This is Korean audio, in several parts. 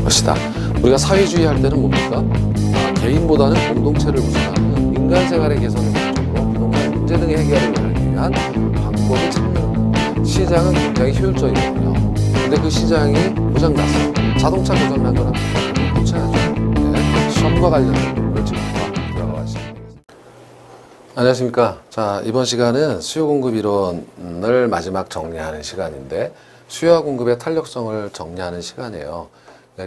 것이다. 우리가 사회주의 할 때는 뭡니까? 개인보다는 공동체를 우선하는 인간 생활의 개선을 목적으로 부동산 문제 등의 해결을 하기 위한 방법을 찾는 시장은 굉장히 효율적이거든요. 근데 그 시장이 고장났어. 자동차 고장난 거는 고쳐야죠. 네, 시험과 관련된 부분을 지금부터 들어가 보겠습니다. 안녕하십니까. 자, 이번 시간은 수요 공급 이론을 마지막 정리하는 시간인데 수요와 공급의 탄력성을 정리하는 시간이에요.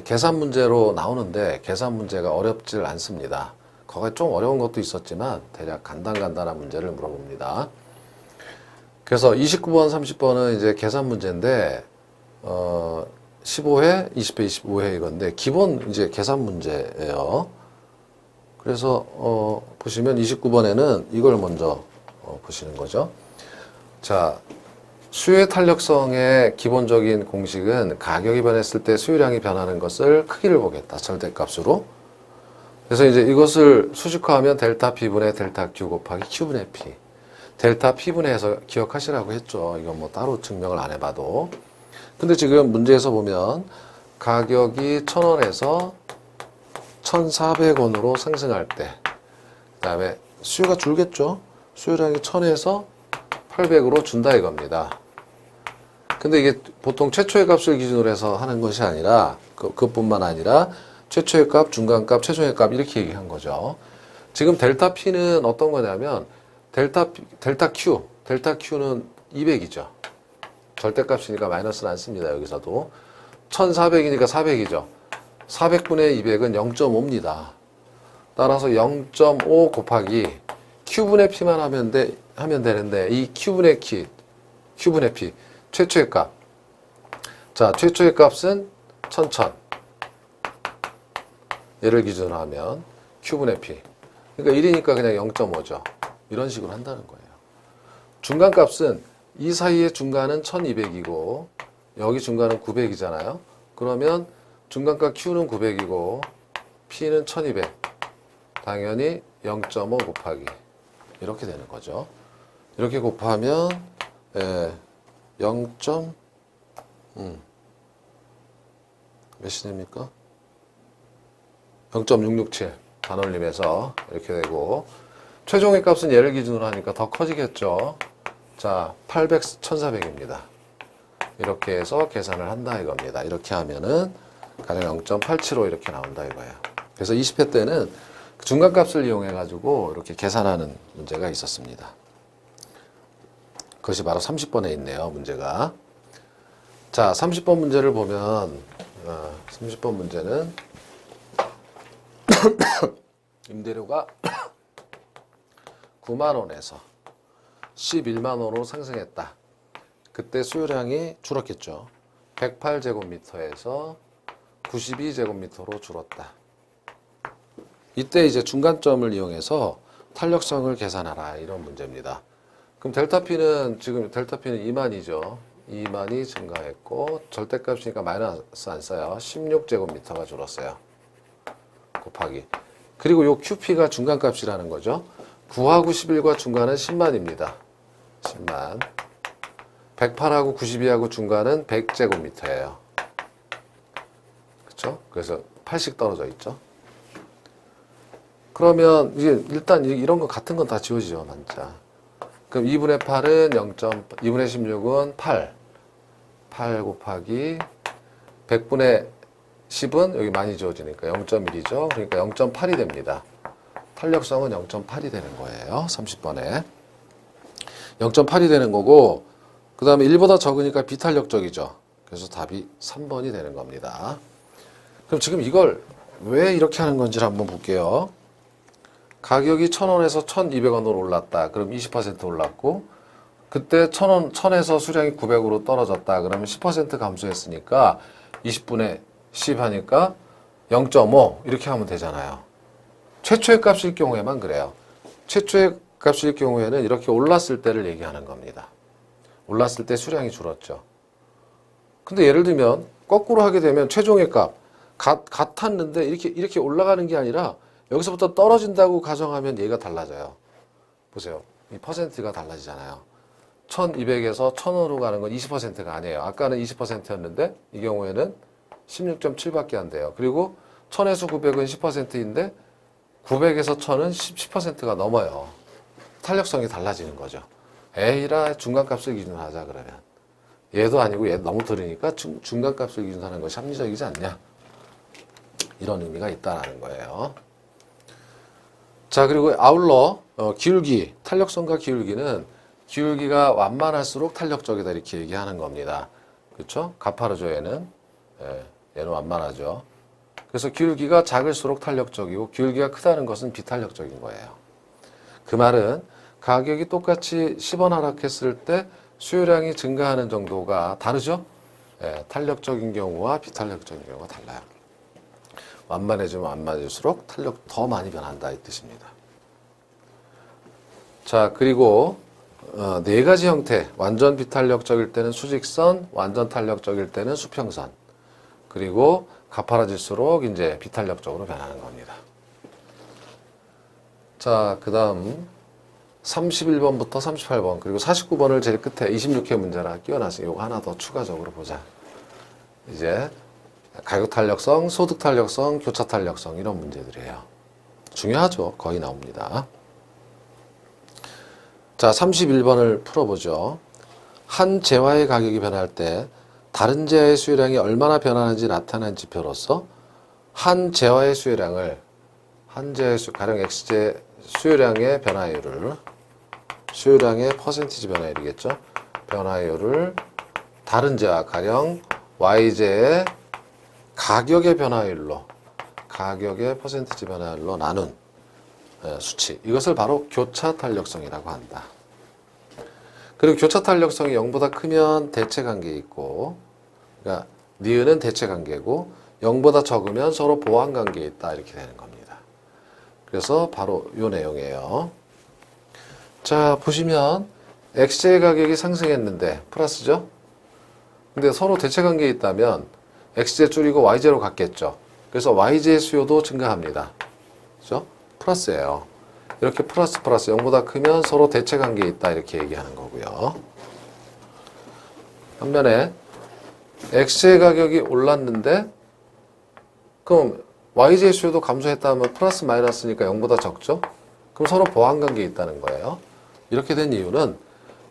계산 문제로 나오는데 계산 문제가 어렵질 않습니다. 거기에 좀 어려운 것도 있었지만 대략 간단한 문제를 물어봅니다. 그래서 29번, 30번은 이제 계산 문제인데 15회, 20회, 25회 이건데 기본 이제 계산 문제예요. 그래서 보시면 29번에는 이걸 먼저 보시는 거죠. 자, 수요의 탄력성의 기본적인 공식은 가격이 변했을 때 수요량이 변하는 것을 크기를 보겠다. 절대값으로. 그래서 이제 이것을 수직화하면 델타 P분의 델타 Q 곱하기 Q분의 P. 델타 P분의 해서 기억하시라고 했죠. 이건 뭐 따로 증명을 안 해봐도. 근데 지금 문제에서 보면 가격이 1,000원에서 1,400원으로 상승할 때, 그 다음에 수요가 줄겠죠. 수요량이 1,000에서 800으로 준다 이겁니다. 근데 이게 보통 최초의 값을 기준으로 해서 하는 것이 아니라 그것뿐만 아니라 최초의 값, 중간값, 최종의 값 이렇게 얘기한 거죠. 지금 델타 P는 어떤 거냐면 델타 Q는 200이죠. 절대값이니까 마이너스는 안 씁니다. 여기서도 1400이니까 400이죠. 400분의 200은 0.5입니다. 따라서 0.5 곱하기 Q분의 P만 하면 되는데 이 Q분의 P, 최초의 값. 자, 최초의 값은 1000. 얘를 기준으로 하면 Q분의 P. 그러니까 1이니까 그냥 0.5죠. 이런 식으로 한다는 거예요. 중간값은 이 사이의 중간은 1200이고 여기 중간은 900이잖아요. 그러면 중간값 Q는 900이고 P는 1200. 당연히 0.5 곱하기 이렇게 되는 거죠. 이렇게 곱하면 0. 몇이 됩니까? 0.667 반올림해서 이렇게 되고 최종의 값은 얘를 기준으로 하니까 더 커지겠죠. 자, 800, 1400입니다. 이렇게 해서 계산을 한다 이겁니다. 이렇게 하면은 가령 0.875 이렇게 나온다 이거예요. 그래서 20회 때는 중간값을 이용해 가지고 이렇게 계산하는 문제가 있었습니다. 그것이 바로 30번에 있네요, 문제가. 자, 30번 문제를 보면 30번 문제는 임대료가 9만 원에서 11만 원으로 상승했다. 그때 수요량이 줄었겠죠. 108제곱미터에서 92제곱미터로 줄었다. 이때 이제 중간점을 이용해서 탄력성을 계산하라 이런 문제입니다. 그럼 델타 P는 지금 델타 P는 2만이죠. 2만이 증가했고 절대값이니까 마이너스 안 써요. 16제곱미터가 줄었어요. 곱하기. 그리고 요 QP가 중간값이라는 거죠. 9하고 11과 중간은 10만입니다. 10만. 108하고 92하고 중간은 100제곱미터예요. 그렇죠? 그래서 8씩 떨어져 있죠. 그러면 이게 일단 이런 거 같은 건 다 지워지죠, 만자. 그럼 2분의 8은 2분의 16은 8. 8 곱하기 100분의 10은 여기 많이 지워지니까 0.1이죠. 그러니까 0.8이 됩니다. 탄력성은 0.8이 되는 거예요. 30번에. 0.8이 되는 거고 그 다음에 1보다 적으니까 비탄력적이죠. 그래서 답이 3번이 되는 겁니다. 그럼 지금 이걸 왜 이렇게 하는 건지를 한번 볼게요. 가격이 1,000원에서 1,200원으로 올랐다. 그럼 20% 올랐고 그때 1,000에서 수량이 900으로 떨어졌다. 그러면 10% 감소했으니까 20분의 10 하니까 0.5 이렇게 하면 되잖아요. 최초의 값일 경우에만 그래요. 최초의 값일 경우에는 이렇게 올랐을 때를 얘기하는 겁니다. 올랐을 때 수량이 줄었죠. 근데 예를 들면 거꾸로 하게 되면 최종의 값 같았는데 이렇게 올라가는 게 아니라 여기서부터 떨어진다고 가정하면 얘가 달라져요. 보세요. 이 퍼센트가 달라지잖아요. 1200에서 1000으로 가는 건 20%가 아니에요. 아까는 20%였는데 이 경우에는 16.7밖에 안 돼요. 그리고 1000에서 900은 10%인데 900에서 1000은 10%가 넘어요. 탄력성이 달라지는 거죠. A라 중간값을 기준으로 하자 그러면. 얘도 아니고 얘도 너무 들으니까 중간값을 기준으로 하는 것이 합리적이지 않냐. 이런 의미가 있다는 거예요. 자, 그리고 아울러 기울기, 탄력성과 기울기는 기울기가 완만할수록 탄력적이다 이렇게 얘기하는 겁니다. 그렇죠? 가파르죠 얘는. 예, 얘는 완만하죠. 그래서 기울기가 작을수록 탄력적이고 기울기가 크다는 것은 비탄력적인 거예요. 그 말은 가격이 똑같이 10원 하락했을 때 수요량이 증가하는 정도가 다르죠? 예, 탄력적인 경우와 비탄력적인 경우가 달라요. 완만해지면 완만해질수록 탄력 더 많이 변한다 이 뜻입니다. 자, 그리고 네 가지 형태, 완전 비탄력적일 때는 수직선, 완전 탄력적일 때는 수평선, 그리고 가파라질수록 이제 비탄력적으로 변하는 겁니다. 자, 그 다음 31번부터 38번 그리고 49번을 제일 끝에 26회 문제라 끼워놨으니 이거 하나 더 추가적으로 보자. 이제 가격 탄력성, 소득 탄력성, 교차 탄력성 이런 문제들이에요. 중요하죠. 거의 나옵니다. 자, 31번을 풀어보죠. 한 재화의 가격이 변할 때 다른 재화의 수요량이 얼마나 변하는지 나타낸 지표로서 한 재화의 수요량을 가령 X재 수요량의 변화율을 수요량의 퍼센티지 변화율이겠죠. 변화율을 다른 재화 가령 Y재의 가격의 변화율로 가격의 퍼센티지 변화율로 나눈 수치 이것을 바로 교차 탄력성이라고 한다. 그리고 교차 탄력성이 0보다 크면 대체 관계에 있고 그러니까 니은은 대체 관계고 0보다 적으면 서로 보완 관계에 있다 이렇게 되는 겁니다. 그래서 바로 이 내용이에요. 자, 보시면 X의 가격이 상승했는데 플러스죠. 근데 서로 대체 관계에 있다면 X제 줄이고 Y제로 갔겠죠. 그래서 Y제의 수요도 증가합니다. 그죠? 플러스예요. 이렇게 플러스 0보다 크면 서로 대체 관계에 있다 이렇게 얘기하는 거고요. 반면에 X의 가격이 올랐는데 그럼 Y제의 수요도 감소했다면 플러스 마이너스니까 0보다 적죠? 그럼 서로 보완 관계에 있다는 거예요. 이렇게 된 이유는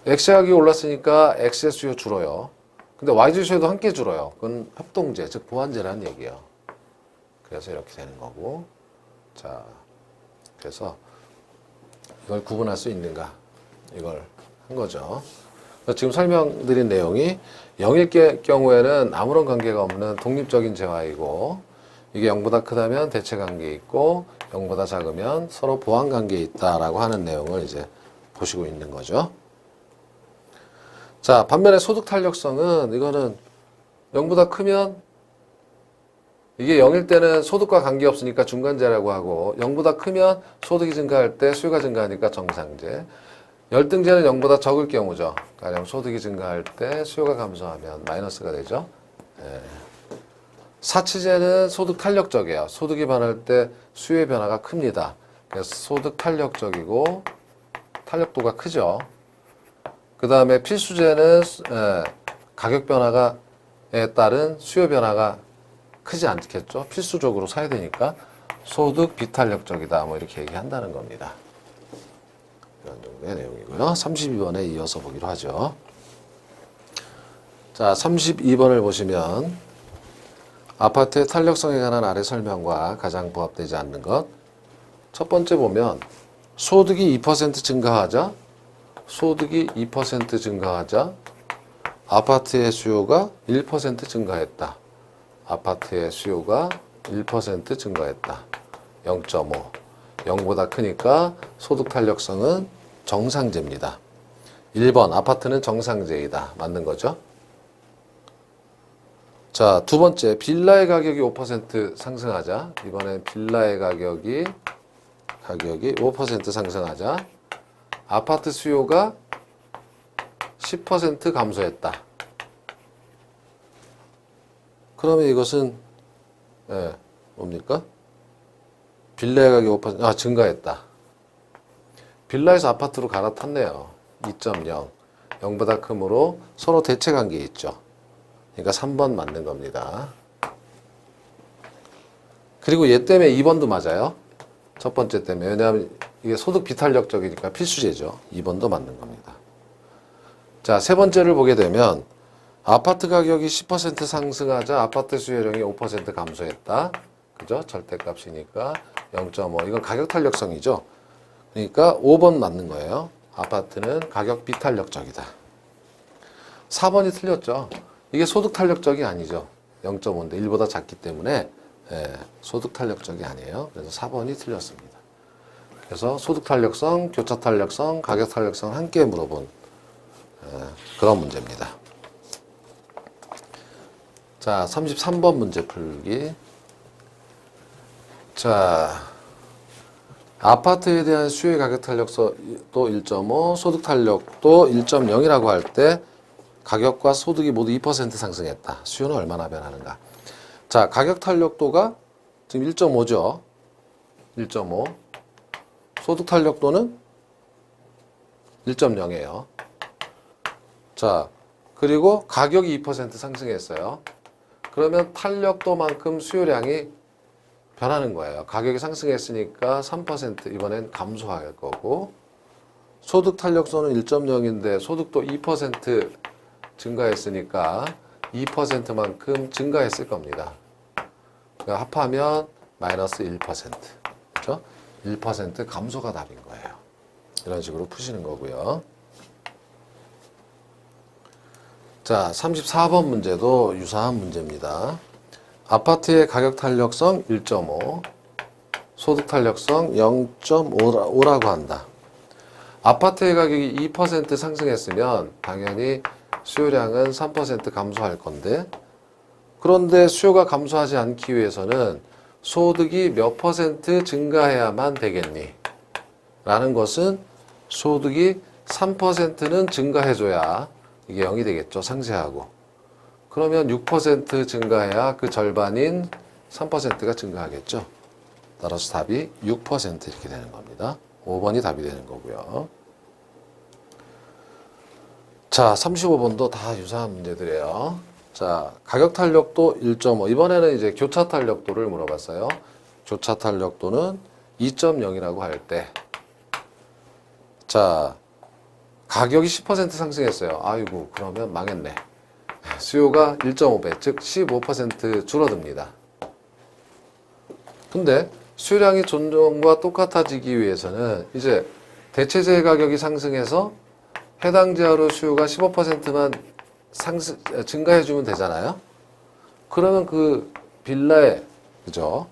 X의 가격이 올랐으니까 X의 수요 줄어요. 근데 Y제 수요도 함께 줄어요. 그건 협동제, 즉 보완제라는 얘기예요. 그래서 이렇게 되는 거고. 자, 그래서 이걸 구분할 수 있는가? 이걸 한 거죠. 지금 설명드린 내용이 0일 경우에는 아무런 관계가 없는 독립적인 재화이고 이게 0보다 크다면 대체 관계에 있고 0보다 작으면 서로 보완 관계에 있다라고 하는 내용을 이제 보시고 있는 거죠. 자, 반면에 소득 탄력성은 이거는 0보다 크면 이게 0일 때는 소득과 관계없으니까 중간재라고 하고 0보다 크면 소득이 증가할 때 수요가 증가하니까 정상재. 열등재는 0보다 적을 경우죠. 가령 소득이 증가할 때 수요가 감소하면 마이너스가 되죠. 예. 사치재는 소득 탄력적이에요. 소득이 변할 때 수요의 변화가 큽니다. 그래서 소득 탄력적이고 탄력도가 크죠. 그 다음에 필수재는 가격 변화에 따른 수요 변화가 크지 않겠죠. 필수적으로 사야 되니까 소득 비탄력적이다 뭐 이렇게 얘기한다는 겁니다. 이런 정도의 내용이고요. 32번에 이어서 보기로 하죠. 자, 32번을 보시면 아파트의 탄력성에 관한 아래 설명과 가장 부합되지 않는 것. 첫 번째 보면 소득이 2% 증가하자 소득이 2% 증가하자 아파트의 수요가 1% 증가했다. 아파트의 수요가 1% 증가했다. 0.5. 0보다 크니까 소득 탄력성은 정상재입니다. 1번 아파트는 정상재이다. 맞는 거죠? 자, 두 번째 빌라의 가격이 5% 상승하자. 이번엔 빌라의 가격이 5% 상승하자. 아파트 수요가 10% 감소했다. 그러면 이것은 뭡니까? 빌라의 가격이 5% 증가했다. 빌라에서 아파트로 갈아탔네요. 2.0. 0보다 크므로 서로 대체 관계에 있죠. 그러니까 3번 맞는 겁니다. 그리고 얘 때문에 2번도 맞아요. 첫 번째 때문에. 왜냐하면 이게 소득 비탄력적이니까 필수제죠. 2번도 맞는 겁니다. 자, 세 번째를 보게 되면 아파트 가격이 10% 상승하자 아파트 수요량이 5% 감소했다. 그죠? 절대값이니까 0.5. 이건 가격 탄력성이죠. 그러니까 5번 맞는 거예요. 아파트는 가격 비탄력적이다. 4번이 틀렸죠. 이게 소득 탄력적이 아니죠. 0.5인데 1보다 작기 때문에 소득 탄력적이 아니에요. 그래서 4번이 틀렸습니다. 그래서 소득 탄력성, 교차 탄력성, 가격 탄력성 함께 물어본 그런 문제입니다. 자, 33번 문제 풀기. 자, 아파트에 대한 수요의 가격 탄력도 1.5, 소득 탄력도 1.0이라고 할 때 가격과 소득이 모두 2% 상승했다. 수요는 얼마나 변하는가? 자, 가격 탄력도가 지금 1.5죠. 1.5. 소득 탄력도는 1.0이에요. 자, 그리고 가격이 2% 상승했어요. 그러면 탄력도만큼 수요량이 변하는 거예요. 가격이 상승했으니까 3% 이번엔 감소할 거고, 소득 탄력성은 1.0인데 소득도 2% 증가했으니까 2%만큼 증가했을 겁니다. 그러니까 합하면 마이너스 1%. 그렇죠? 1% 감소가 답인 거예요. 이런 식으로 푸시는 거고요. 자, 34번 문제도 유사한 문제입니다. 아파트의 가격 탄력성 1.5, 소득 탄력성 0.5라고 한다. 아파트의 가격이 2% 상승했으면 당연히 수요량은 3% 감소할 건데, 그런데 수요가 감소하지 않기 위해서는 소득이 몇 퍼센트 증가해야만 되겠니? 라는 것은 소득이 3%는 증가해줘야 이게 0이 되겠죠. 상쇄하고. 그러면 6% 증가해야 그 절반인 3%가 증가하겠죠. 따라서 답이 6% 이렇게 되는 겁니다. 5번이 답이 되는 거고요. 자, 35번도 다 유사한 문제들이에요. 자, 가격 탄력도 1.5. 이번에는 이제 교차 탄력도를 물어봤어요. 교차 탄력도는 2.0이라고 할 때, 자, 가격이 10% 상승했어요. 아이고, 그러면 망했네. 수요가 1.5배, 즉 15% 줄어듭니다. 근데 수요량이 전전과 똑같아지기 위해서는 이제 대체재 가격이 상승해서 해당 지하로 수요가 15%만 증가해주면 되잖아요. 그러면 그 빌라의, 그죠?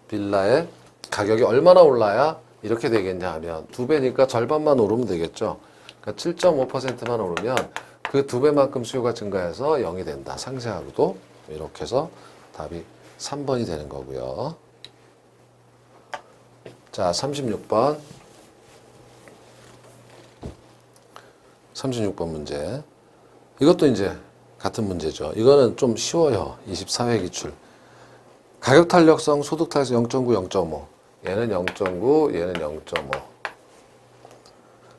빌라의 가격이 얼마나 올라야 이렇게 되겠냐 하면 2배니까 절반만 오르면 되겠죠. 그러니까 7.5%만 오르면 그 2배만큼 수요가 증가해서 0이 된다. 상쇄하고도 이렇게 해서 답이 3번이 되는 거고요. 자, 36번. 36번 문제. 이것도 이제 같은 문제죠. 이거는 좀 쉬워요. 24회 기출. 가격 탄력성, 소득 탄력성 0.9, 0.5. 얘는 0.9, 얘는 0.5.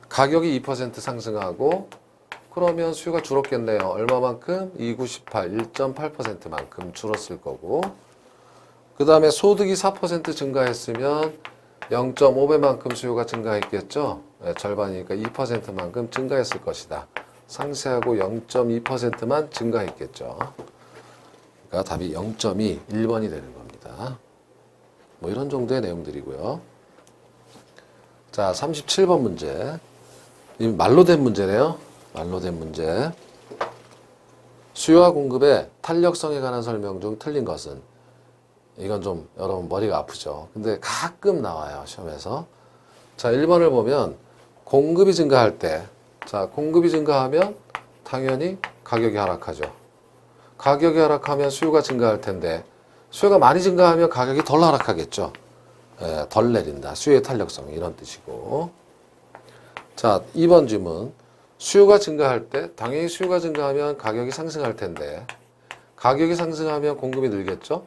가격이 2% 상승하고 그러면 수요가 줄었겠네요. 얼마만큼? 2918, 1.8%만큼 줄었을 거고, 그 다음에 소득이 4% 증가했으면 0.5배만큼 수요가 증가했겠죠. 네, 절반이니까 2%만큼 증가했을 것이다. 상쇄하고 0.2%만 증가했겠죠. 그러니까 답이 0.2, 1번이 되는 겁니다. 뭐 이런 정도의 내용들이고요. 자, 37번 문제. 이 말로 된 문제네요. 말로 된 문제. 수요와 공급의 탄력성에 관한 설명 중 틀린 것은? 이건 좀 여러분 머리가 아프죠. 근데 가끔 나와요, 시험에서. 자, 1번을 보면 공급이 증가할 때, 자, 공급이 증가하면 당연히 가격이 하락하죠. 가격이 하락하면 수요가 증가할 텐데, 수요가 많이 증가하면 가격이 덜 하락하겠죠. 덜 내린다. 수요의 탄력성, 이런 뜻이고. 자, 2번 질문. 수요가 증가할 때, 당연히 수요가 증가하면 가격이 상승할 텐데, 가격이 상승하면 공급이 늘겠죠?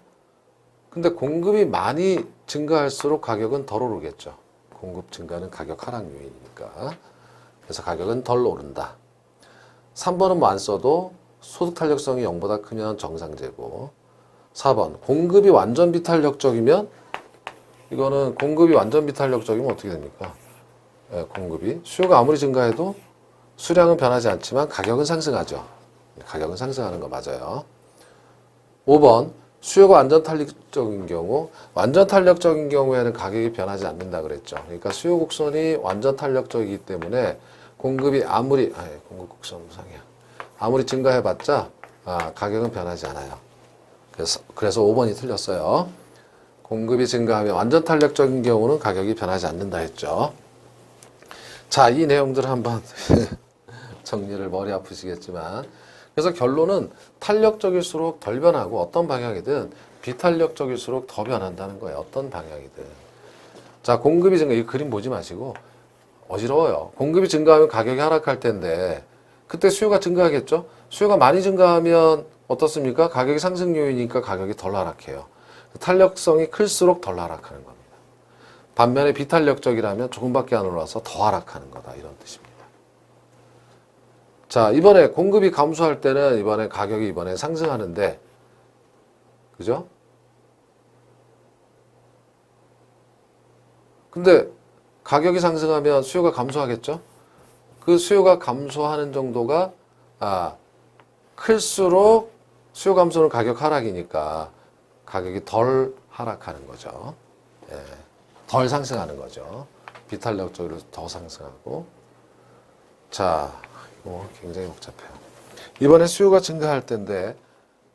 근데 공급이 많이 증가할수록 가격은 덜 오르겠죠. 공급 증가는 가격 하락 요인이니까. 그래서 가격은 덜 오른다. 3번은 뭐 안 써도 소득 탄력성이 0보다 크면 정상제고, 4번. 공급이 완전 비탄력적이면 이거는 공급이 완전 비탄력적이면 어떻게 됩니까? 공급이 수요가 아무리 증가해도 수량은 변하지 않지만 가격은 상승하죠. 가격은 상승하는 거 맞아요. 5번. 수요가 완전 탄력적인 경우, 완전 탄력적인 경우에는 가격이 변하지 않는다 그랬죠. 그러니까 수요 곡선이 완전 탄력적이기 때문에 공급이 공급 곡선 무상이야. 아무리 증가해봤자 가격은 변하지 않아요. 그래서 5번이 틀렸어요. 공급이 증가하면 완전 탄력적인 경우는 가격이 변하지 않는다 했죠. 자, 이 내용들을 한번 정리를 머리 아프시겠지만, 그래서 결론은 탄력적일수록 덜 변하고 어떤 방향이든 비탄력적일수록 더 변한다는 거예요. 어떤 방향이든. 자, 공급이 증가, 이 그림 보지 마시고 어지러워요. 공급이 증가하면 가격이 하락할 텐데 그때 수요가 증가하겠죠? 수요가 많이 증가하면 어떻습니까? 가격이 상승 요인이니까 가격이 덜 하락해요. 탄력성이 클수록 덜 하락하는 겁니다. 반면에 비탄력적이라면 조금밖에 안 올라서 더 하락하는 거다. 이런 뜻입니다. 자, 이번에 공급이 감소할 때는 이번에 가격이 이번에 상승하는데, 그죠? 근데 가격이 상승하면 수요가 감소하겠죠? 그 수요가 감소하는 정도가 클수록 수요 감소는 가격 하락이니까 가격이 덜 하락하는 거죠. 예, 덜 상승하는 거죠. 비탄력적으로 더 상승하고. 자, 이거 굉장히 복잡해요. 이번에 수요가 증가할 텐데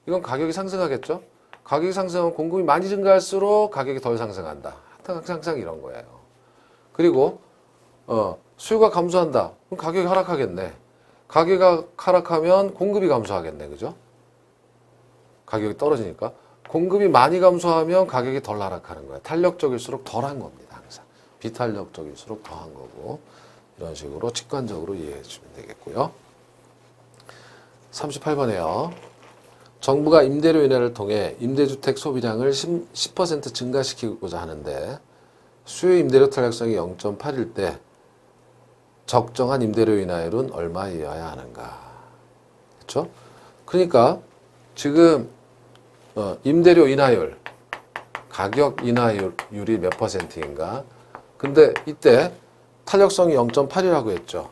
이건 가격이 상승하겠죠? 가격이 상승하면 공급이 많이 증가할수록 가격이 덜 상승한다. 항상 이런 거예요. 그리고 수요가 감소한다. 그럼 가격이 하락하겠네. 가격이 하락하면 공급이 감소하겠네. 그죠? 가격이 떨어지니까. 공급이 많이 감소하면 가격이 덜 하락하는 거예요. 탄력적일수록 덜한 겁니다. 항상. 비탄력적일수록 더한 거고. 이런 식으로 직관적으로 이해해 주시면 되겠고요. 38번에요. 정부가 임대료 인하를 통해 임대주택 소비량을 10% 증가시키고자 하는데 수요 임대료 탄력성이 0.8일 때 적정한 임대료 인하율은 얼마여야 하는가. 그렇죠? 그러니까 지금 임대료 인하율, 가격 인하율이 몇 %인가. 근데 이때 탄력성이 0.8이라고 했죠.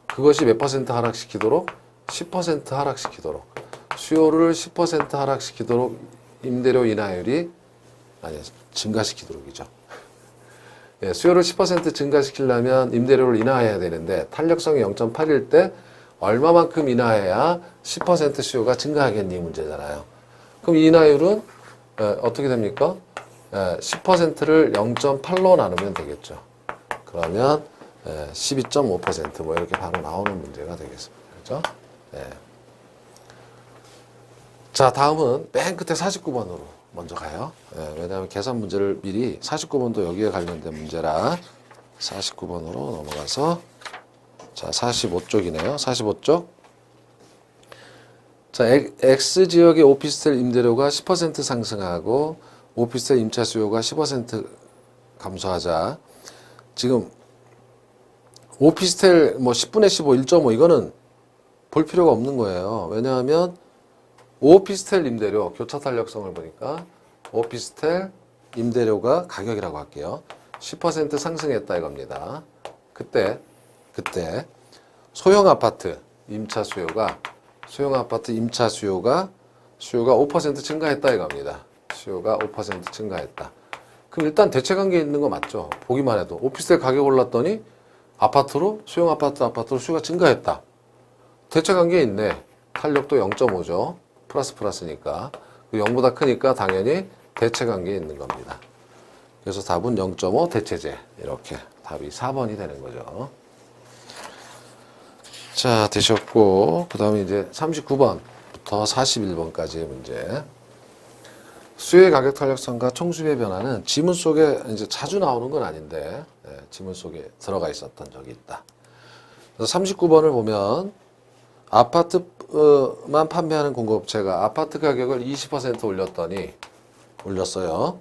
그것이 몇 % 하락시키도록? 10% 하락시키도록. 수요를 10% 하락시키도록 임대료 인하율이 증가시키도록이죠. 예, 수요를 10% 증가시키려면 임대료를 인하해야 되는데 탄력성이 0.8일 때 얼마만큼 인하해야 10% 수요가 증가하겠니 문제잖아요. 그럼 이 인하율은 어떻게 됩니까? 10%를 0.8로 나누면 되겠죠. 그러면 12.5% 뭐 이렇게 바로 나오는 문제가 되겠습니다. 그렇죠? 네. 자, 다음은 맨 끝에 49번으로 먼저 가요. 왜냐하면 계산 문제를 미리 49번도 여기에 관련된 문제라 49번으로 넘어가서 자, 45쪽이네요. 45쪽. 자, X지역의 오피스텔 임대료가 10% 상승하고 오피스텔 임차 수요가 10% 감소하자. 지금 오피스텔 뭐 10분의 15, 1.5 이거는 볼 필요가 없는 거예요. 왜냐하면 오피스텔 임대료, 교차 탄력성을 보니까 오피스텔 임대료가 가격이라고 할게요. 10% 상승했다 이겁니다. 그때 소형 아파트 임차 수요가 5% 증가했다 이겁니다. 수요가 5% 증가했다. 그럼 일단 대체관계 있는 거 맞죠? 보기만 해도 오피스텔 가격 올랐더니 소형 아파트로 수요가 증가했다. 대체관계 있네. 탄력도 0.5죠. 플러스니까. 0보다 크니까 당연히 대체관계에 있는 겁니다. 그래서 답은 0.5 대체제. 이렇게 답이 4번이 되는 거죠. 자, 되셨고, 그 다음에 이제 39번부터 41번까지의 문제. 수요의 가격 탄력성과 총수요의 변화는 지문 속에 이제 자주 나오는 건 아닌데, 지문 속에 들어가 있었던 적이 있다. 그래서 39번을 보면, 아파트만 판매하는 공급업체가 아파트 가격을 20% 올렸어요.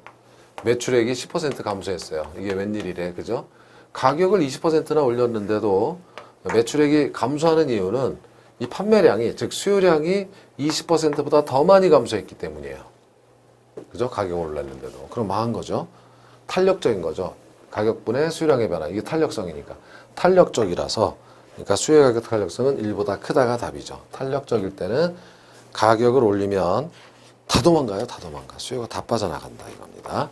매출액이 10% 감소했어요. 이게 웬일이래, 그죠? 가격을 20%나 올렸는데도 매출액이 감소하는 이유는 이 판매량이, 즉 수요량이 20%보다 더 많이 감소했기 때문이에요. 그죠? 가격을 올렸는데도. 그럼 망한 거죠. 탄력적인 거죠. 가격분의 수요량의 변화. 이게 탄력성이니까. 탄력적이라서, 그러니까 수요의 가격 탄력성은 1보다 크다가 답이죠. 탄력적일 때는 가격을 올리면 다 도망가요. 다 도망가. 수요가 다 빠져나간다 이겁니다.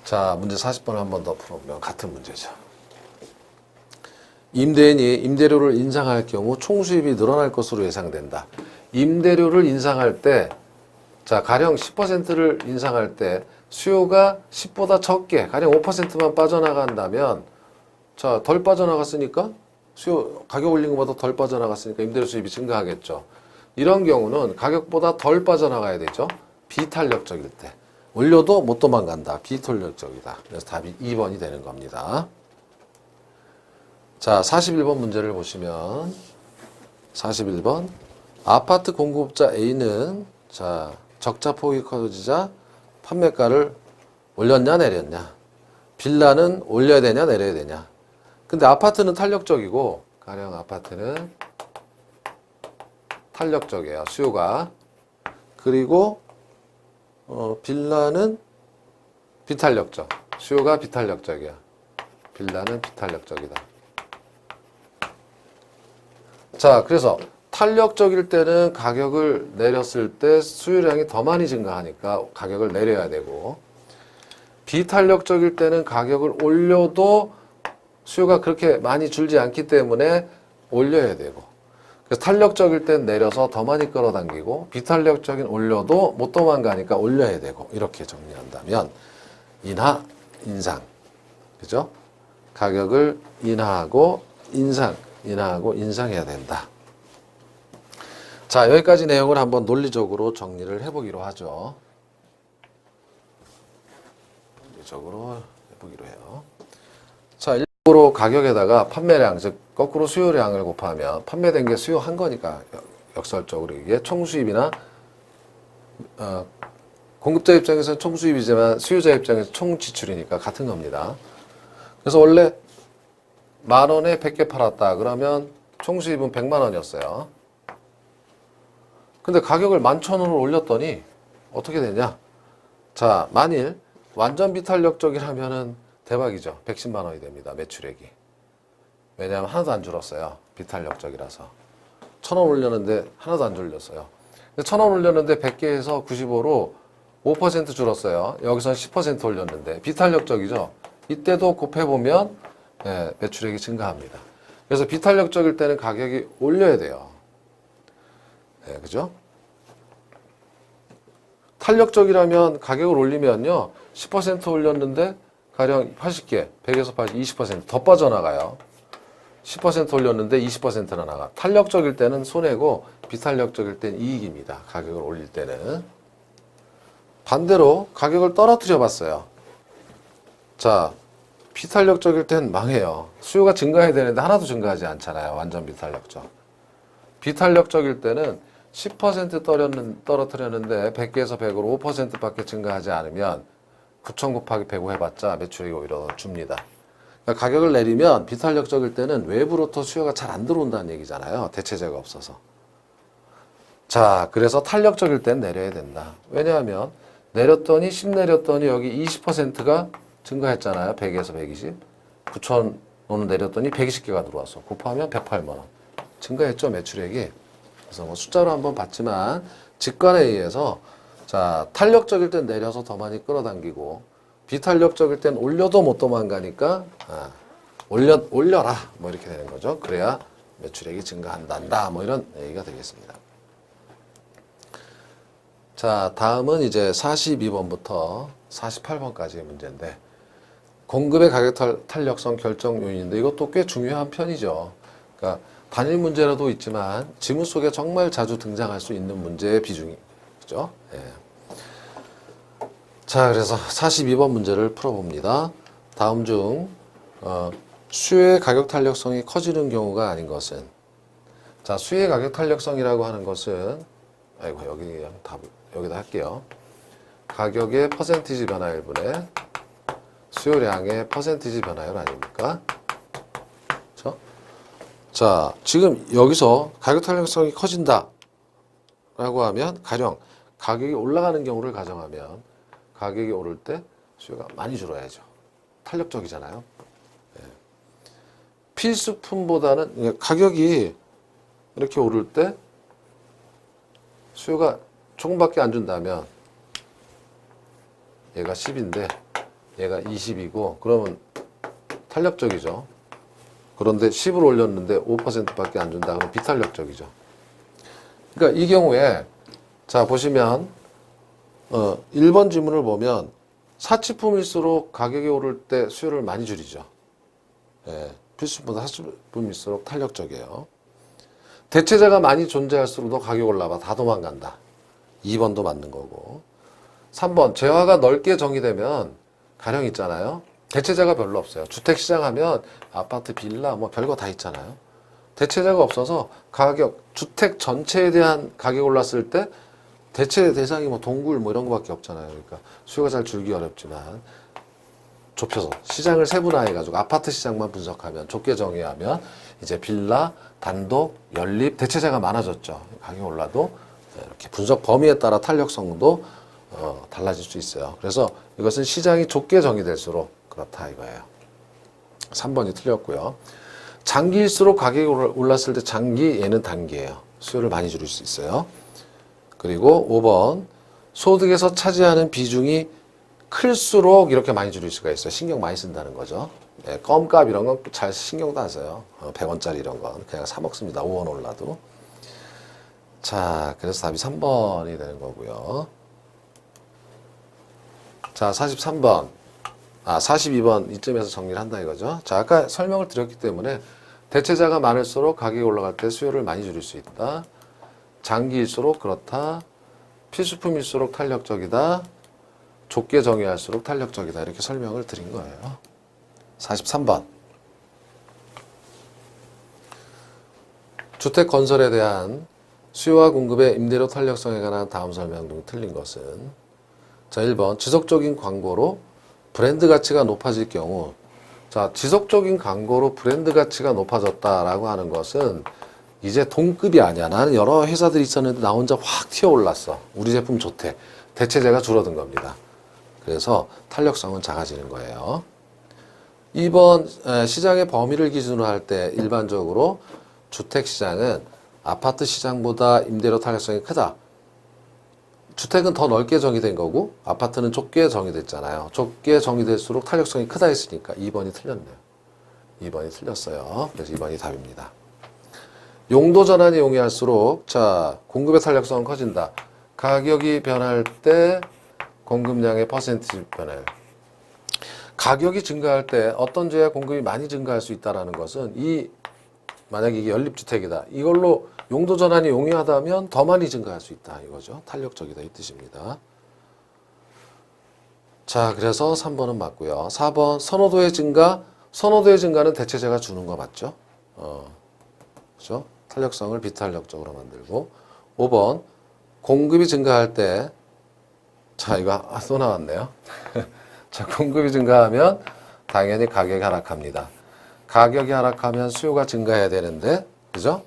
자, 문제 40번을 한 번 더 풀어보면 같은 문제죠. 임대인이 임대료를 인상할 경우 총수입이 늘어날 것으로 예상된다. 임대료를 인상할 때, 자, 가령 10%를 인상할 때 수요가 10보다 적게, 가령 5%만 빠져나간다면, 자, 덜 빠져나갔으니까 수요, 가격 올린 것보다 덜 빠져나갔으니까 임대료 수입이 증가하겠죠. 이런 경우는 가격보다 덜 빠져나가야 되죠. 비탄력적일 때. 올려도 못 도망간다. 비탄력적이다. 그래서 답이 2번이 되는 겁니다. 자, 41번 문제를 보시면 41번 아파트 공급자 A는 자, 적자 폭이 커지자 판매가를 올렸냐 내렸냐. 빌라는 올려야 되냐 내려야 되냐. 근데 아파트는 탄력적이고 가령 아파트는 탄력적이에요. 수요가. 그리고 빌라는 비탄력적. 수요가 비탄력적이야. 빌라는 비탄력적이다. 자, 그래서 탄력적일 때는 가격을 내렸을 때 수요량이 더 많이 증가하니까 가격을 내려야 되고, 비탄력적일 때는 가격을 올려도 수요가 그렇게 많이 줄지 않기 때문에 올려야 되고, 그래서 탄력적일 땐 내려서 더 많이 끌어당기고, 비탄력적인 올려도 못 도망가니까 올려야 되고, 이렇게 정리한다면 인하, 인상, 그죠? 가격을 인하하고 인상, 인하하고 인상해야 된다. 자, 여기까지 내용을 한번 논리적으로 정리를 해보기로 하죠. 논리적으로 해보기로 해요. 자, 일부러 가격에다가 판매량, 즉 거꾸로 수요량을 곱하면 판매된 게 수요한 거니까 역설적으로 이게 총수입이나 공급자 입장에서는 총수입이지만 수요자 입장에서 총지출이니까 같은 겁니다. 그래서 원래 10,000원에 100개 팔았다. 그러면 총수입은 100만 원이었어요. 근데 가격을 11,000원을 올렸더니 어떻게 되냐? 자, 만일 완전 비탄력적이라면은 대박이죠. 110만 원이 됩니다. 매출액이. 왜냐하면 하나도 안 줄었어요. 비탄력적이라서. 1,000원 올렸는데 하나도 안 줄렸어요. 1,000원 올렸는데 100개에서 95로 5% 줄었어요. 여기서는 10% 올렸는데 비탄력적이죠. 이때도 곱해보면 매출액이 증가합니다. 그래서 비탄력적일 때는 가격이 올려야 돼요. 네, 그죠? 탄력적이라면 가격을 올리면요. 10% 올렸는데 가령 80개, 100에서 80, 20% 더 빠져나가요. 10% 올렸는데 20%나 나가. 탄력적일 때는 손해고 비탄력적일 때는 이익입니다. 가격을 올릴 때는. 반대로 가격을 떨어뜨려 봤어요. 자, 비탄력적일 땐 망해요. 수요가 증가해야 되는데 하나도 증가하지 않잖아요. 완전 비탄력적. 비탄력적일 때는 10% 떨어뜨렸는데 100개에서 100으로 5%밖에 증가하지 않으면 9,000 곱하기 105 해봤자 매출액이 오히려 줍니다. 그러니까 가격을 내리면 비탄력적일 때는 외부로부터 수요가 잘 안 들어온다는 얘기잖아요. 대체재가 없어서. 자, 그래서 탄력적일 땐 내려야 된다. 왜냐하면 내렸더니 10 내렸더니 여기 20%가 증가했잖아요. 100에서 120. 9,000원을 내렸더니 120개가 들어왔어. 곱하면 108만 원. 증가했죠, 매출액이. 그래서 뭐 숫자로 한번 봤지만 직관에 의해서 자, 탄력적일 땐 내려서 더 많이 끌어당기고 비탄력적일 땐 올려도 못 도망가니까 올려라 뭐 이렇게 되는 거죠. 그래야 매출액이 증가한단다 뭐 이런 얘기가 되겠습니다. 자, 다음은 이제 42번부터 48번까지의 문제인데 공급의 가격 탄력성 결정 요인인데 이것도 꽤 중요한 편이죠. 그러니까 단일 문제라도 있지만 지문 속에 정말 자주 등장할 수 있는 문제의 비중이 그죠? 예. 자, 그래서 42번 문제를 풀어봅니다. 다음 중 수요의 가격 탄력성이 커지는 경우가 아닌 것은 자, 수요의 가격 탄력성이라고 하는 것은 아이고 여기 여기다 할게요. 가격의 퍼센티지 변화율분의 수요량의 퍼센티지 변화율 아닙니까? 그렇죠? 자, 지금 여기서 가격 탄력성이 커진다 라고 하면 가령 가격이 올라가는 경우를 가정하면 가격이 오를 때 수요가 많이 줄어야죠. 탄력적이잖아요. 예. 필수품보다는 가격이 이렇게 오를 때 수요가 조금밖에 안 준다면 얘가 10인데 얘가 20이고 그러면 탄력적이죠. 그런데 10을 올렸는데 5%밖에 안 준다 그러면 비탄력적이죠. 그러니까 이 경우에 자 보시면 1번 지문을 보면 사치품일수록 가격이 오를 때 수요를 많이 줄이죠. 예, 필수품보다 사치품일수록 탄력적이에요. 대체자가 많이 존재할수록 너 가격 올라봐. 다 도망간다. 2번도 맞는 거고. 3번 재화가 넓게 정의되면 가령 있잖아요. 대체자가 별로 없어요. 주택시장 하면 아파트, 빌라 뭐 별거 다 있잖아요. 대체자가 없어서 가격, 주택 전체에 대한 가격이 올랐을 때 대체 대상이 뭐 동굴 뭐 이런 거밖에 없잖아요. 그러니까 수요가 잘 줄기 어렵지만 좁혀서 시장을 세분화해가지고 아파트 시장만 분석하면 좁게 정의하면 이제 빌라, 단독, 연립, 대체자가 많아졌죠. 가격이 올라도 이렇게 분석 범위에 따라 탄력성도 달라질 수 있어요. 그래서 이것은 시장이 좁게 정의될수록 그렇다 이거예요. 3번이 틀렸고요. 장기일수록 가격이 올랐을 때 장기, 얘는 단기예요. 수요를 많이 줄일 수 있어요. 그리고 5번 소득에서 차지하는 비중이 클수록 이렇게 많이 줄일 수가 있어요. 신경 많이 쓴다는 거죠. 네, 껌값 이런 건 잘 신경도 안 써요. 100원짜리 이런 건 그냥 사 먹습니다. 5원 올라도. 자, 그래서 답이 3번이 되는 거고요. 자, 43번. 42번 이쯤에서 정리를 한다 이거죠. 자, 아까 설명을 드렸기 때문에 대체자가 많을수록 가격이 올라갈 때 수요를 많이 줄일 수 있다. 장기일수록 그렇다. 필수품일수록 탄력적이다. 좁게 정의할수록 탄력적이다. 이렇게 설명을 드린 거예요. 43번. 주택 건설에 대한 수요와 공급의 임대료 탄력성에 관한 다음 설명 중 틀린 것은 자, 1번 지속적인 광고로 브랜드 가치가 높아질 경우 자, 지속적인 광고로 브랜드 가치가 높아졌다라고 하는 것은 이제 동급이 아니야. 나는 여러 회사들이 있었는데 나 혼자 확 튀어올랐어. 우리 제품 좋대. 대체재가 줄어든 겁니다. 그래서 탄력성은 작아지는 거예요. 2번 시장의 범위를 기준으로 할 때 일반적으로 주택시장은 아파트 시장보다 임대료 탄력성이 크다. 주택은 더 넓게 정의된 거고 아파트는 좁게 정의됐잖아요. 좁게 정의될수록 탄력성이 크다 했으니까 2번이 틀렸네요. 2번이 틀렸어요. 그래서 2번이 답입니다. 용도 전환이 용이할수록 자 공급의 탄력성은 커진다. 가격이 변할 때 공급량의 퍼센티지 변화율. 가격이 증가할 때 어떤 주에 공급이 많이 증가할 수 있다는 것은 만약에 이게 연립주택이다. 이걸로 용도 전환이 용이하다면 더 많이 증가할 수 있다 이거죠. 탄력적이다 이 뜻입니다. 자, 그래서 3번은 맞고요. 4번 선호도의 증가. 선호도의 증가는 대체재가 주는 거 맞죠? 그렇죠? 탄력성을 비탄력적으로 만들고 5번 공급이 증가할 때 자, 이거 또 나왔네요. 자, 공급이 증가하면 당연히 가격이 하락합니다. 가격이 하락하면 수요가 증가해야 되는데 그죠?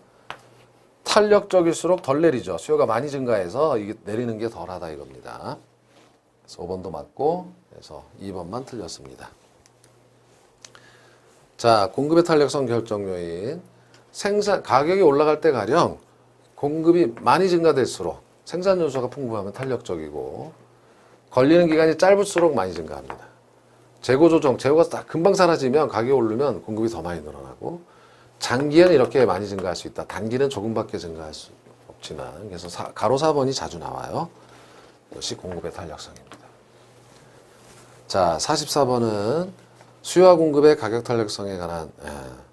탄력적일수록 덜 내리죠. 수요가 많이 증가해서 이게 내리는 게 덜하다 이겁니다. 그래서 5번도 맞고 그래서 2번만 틀렸습니다. 자, 공급의 탄력성 결정 요인. 가격이 올라갈 때 가령 공급이 많이 증가될수록 생산 요소가 풍부하면 탄력적이고 걸리는 기간이 짧을수록 많이 증가합니다. 재고 조정, 재고가 딱 금방 사라지면 가격이 오르면 공급이 더 많이 늘어나고 장기에는 이렇게 많이 증가할 수 있다. 단기는 조금밖에 증가할 수 없지만 그래서 가로 4번이 자주 나와요. 이것이 공급의 탄력성입니다. 자, 44번은 수요와 공급의 가격 탄력성에 관한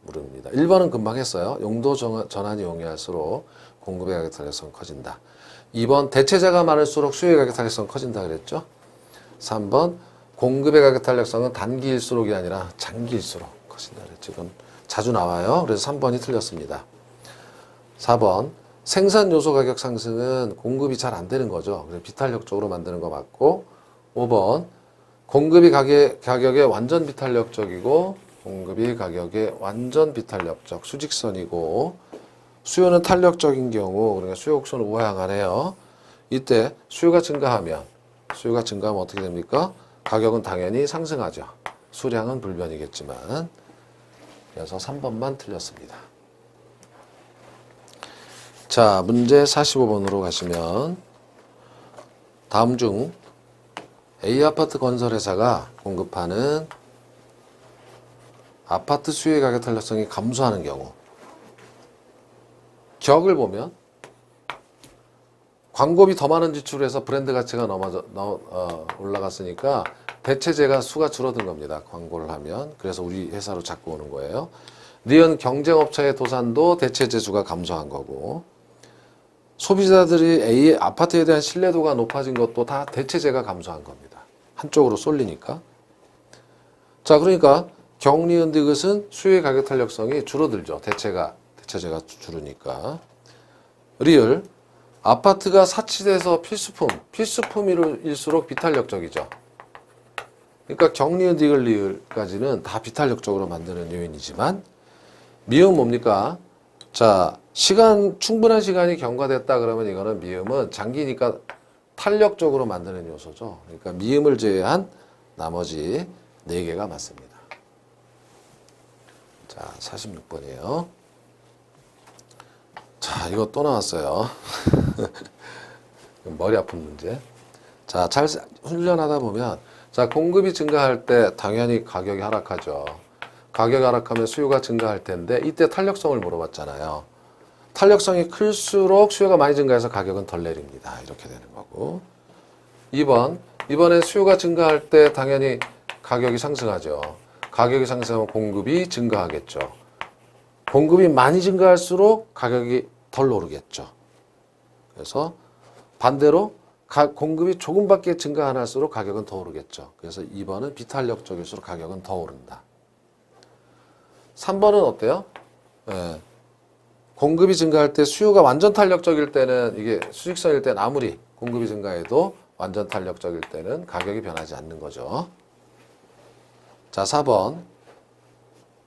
물음입니다. 1번은 금방 했어요. 용도 전환이 용이할수록 공급의 가격 탄력성은 커진다. 2번 대체자가 많을수록 수요의 가격 탄력성은 커진다 그랬죠. 3번 공급의 가격 탄력성은 단기일수록이 아니라 장기일수록 커진다 그랬죠. 이건 자주 나와요. 그래서 3번이 틀렸습니다. 4번 생산 요소 가격 상승은 공급이 잘 안 되는 거죠. 그래서 비탄력적으로 만드는 거 맞고 5번 공급이 가격에 완전 비탄력적이고 공급이 가격에 완전 비탄력적 수직선이고 수요는 탄력적인 경우 그러니까 수요 곡선을 우하향하네요. 이때 수요가 증가하면 어떻게 됩니까? 가격은 당연히 상승하죠. 수량은 불변이겠지만. 그래서 3번만 틀렸습니다. 자, 문제 45번으로 가시면 다음 중 A아파트 건설회사가 공급하는 아파트 수요의 가격 탄력성이 감소하는 경우 격을 보면 광고비 더 많은 지출을 해서 브랜드 가치가 올라갔으니까 대체재가 수가 줄어든 겁니다. 광고를 하면. 그래서 우리 회사로 자꾸 오는 거예요. 니은 경쟁업체의 도산도 대체재 수가 감소한 거고 소비자들이 A 아파트에 대한 신뢰도가 높아진 것도 다 대체재가 감소한 겁니다. 한쪽으로 쏠리니까. 자, 그러니까 경리은 디귿은 수요의 가격 탄력성이 줄어들죠. 대체재가 줄으니까. 리을 아파트가 사치돼서 필수품일수록 비탄력적이죠. 그러니까 경리은 디귿 리을까지는 다 비탄력적으로 만드는 요인이지만 미음 뭡니까? 자, 충분한 시간이 경과됐다 그러면 이거는 미음은 장기니까 탄력적으로 만드는 요소죠. 그러니까 미음을 제외한 나머지 4개가 맞습니다. 자, 46번이에요. 자, 이거 또 나왔어요. 머리 아픈 문제. 자, 잘 훈련하다 보면 자, 공급이 증가할 때 당연히 가격이 하락하죠. 가격이 하락하면 수요가 증가할 텐데 이때 탄력성을 물어봤잖아요. 탄력성이 클수록 수요가 많이 증가해서 가격은 덜 내립니다. 이렇게 되는 거고. 2번. 이번엔 수요가 증가할 때 당연히 가격이 상승하죠. 가격이 상승하면 공급이 증가하겠죠. 공급이 많이 증가할수록 가격이 덜 오르겠죠. 그래서 반대로 공급이 조금밖에 증가 안 할수록 가격은 더 오르겠죠. 그래서 2번은 비탄력적일수록 가격은 더 오른다. 3번은 어때요? 네. 공급이 증가할 때 수요가 완전 탄력적일 때는 이게 수직선일 때는 아무리 공급이 증가해도 완전 탄력적일 때는 가격이 변하지 않는 거죠. 자, 4번.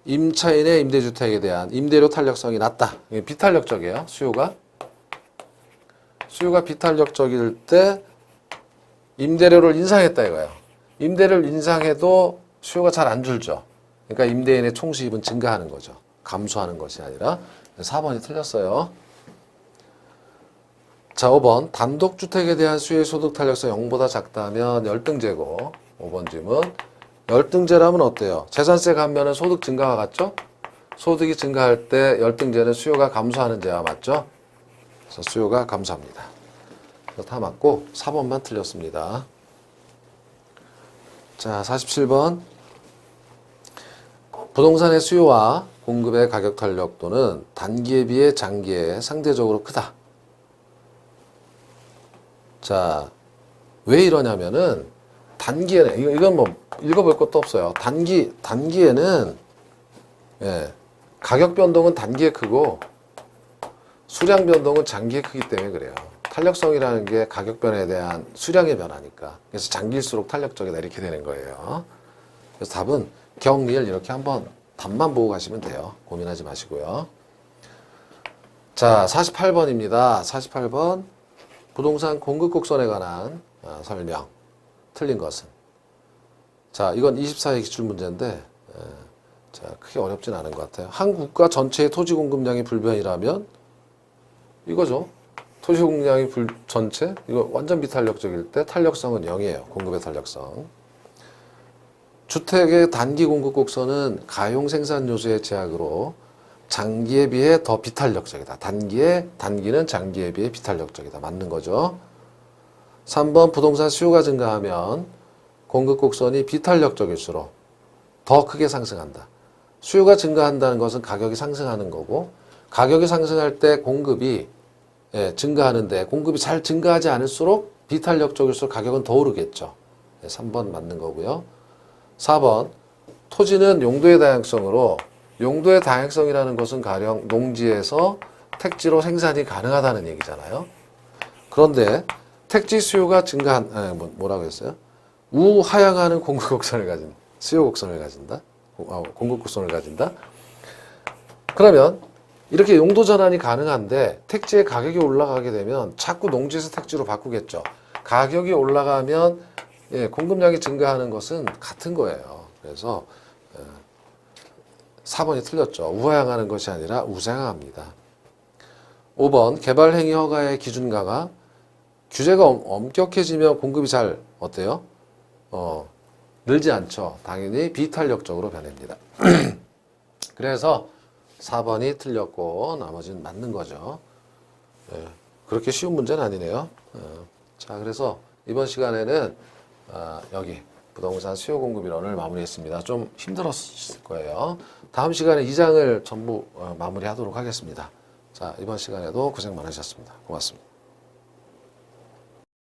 임차인의 임대주택에 대한 임대료 탄력성이 낮다. 비탄력적이에요. 수요가 비탄력적일 때 임대료를 인상했다 이거예요. 임대료를 인상해도 수요가 잘 안 줄죠. 그러니까 임대인의 총수입은 증가하는 거죠. 감소하는 것이 아니라. 4번이 틀렸어요. 자, 5번. 단독주택에 대한 수요의 소득 탄력성 0보다 작다면 열등제고 5번 질문. 열등제라면 어때요? 재산세 감면은 소득 증가와 같죠? 소득이 증가할 때 열등제는 수요가 감소하는 제와 맞죠? 그래서 수요가 감소합니다. 그래서 다 맞고 4번만 틀렸습니다. 자, 47번. 부동산의 수요와 공급의 가격 탄력도는 단기에 비해 장기에 상대적으로 크다. 자, 왜 이러냐면은 단기에는 이건 뭐 읽어볼 것도 없어요. 단기에는 가격 변동은 단기에 크고 수량 변동은 장기에 크기 때문에 그래요. 탄력성이라는 게 가격 변화에 대한 수량의 변화니까. 그래서 장기일수록 탄력적이다 이렇게 되는 거예요. 그래서 답은 경리을 이렇게 한번 답만 보고 가시면 돼요. 고민하지 마시고요. 자, 48번입니다. 48번. 부동산 공급 곡선에 관한 설명. 틀린 것은. 자, 이건 24회 기출 문제인데, 자, 크게 어렵진 않은 것 같아요. 한 국가 전체의 토지 공급량이 불변이라면, 이거죠. 토지 공급량이 전체? 이거 완전 비탄력적일 때 탄력성은 0이에요. 공급의 탄력성. 주택의 단기 공급 곡선은 가용 생산 요소의 제약으로 장기에 비해 더 비탄력적이다. 단기는 장기에 비해 비탄력적이다. 맞는 거죠. 3번 부동산 수요가 증가하면 공급 곡선이 비탄력적일수록 더 크게 상승한다. 수요가 증가한다는 것은 가격이 상승하는 거고 가격이 상승할 때 공급이 증가하는데 공급이 잘 증가하지 않을수록 비탄력적일수록 가격은 더 오르겠죠. 3번 맞는 거고요. 4번 토지는 용도의 다양성으로 용도의 다양성이라는 것은 가령 농지에서 택지로 생산이 가능하다는 얘기잖아요. 그런데 택지 수요가 증가한 뭐라고 했어요? 우하향하는 공급 곡선을 가진 수요 곡선을 가진다. 공급 곡선을 가진다. 그러면 이렇게 용도 전환이 가능한데 택지의 가격이 올라가게 되면 자꾸 농지에서 택지로 바꾸겠죠. 가격이 올라가면 예, 공급량이 증가하는 것은 같은 거예요. 그래서 4번이 틀렸죠. 우하향하는 것이 아니라 우상향합니다. 5번 개발행위 허가의 기준 강화. 규제가 엄격해지면 공급이 잘 어때요? 늘지 않죠. 당연히 비탄력적으로 변합니다. 그래서 4번이 틀렸고 나머지는 맞는 거죠. 예, 그렇게 쉬운 문제는 아니네요. 자, 그래서 이번 시간에는 여기 부동산 수요 공급 이론을 마무리했습니다. 좀 힘들었을 거예요. 다음 시간에 2장을 전부 마무리하도록 하겠습니다. 자, 이번 시간에도 고생 많으셨습니다. 고맙습니다.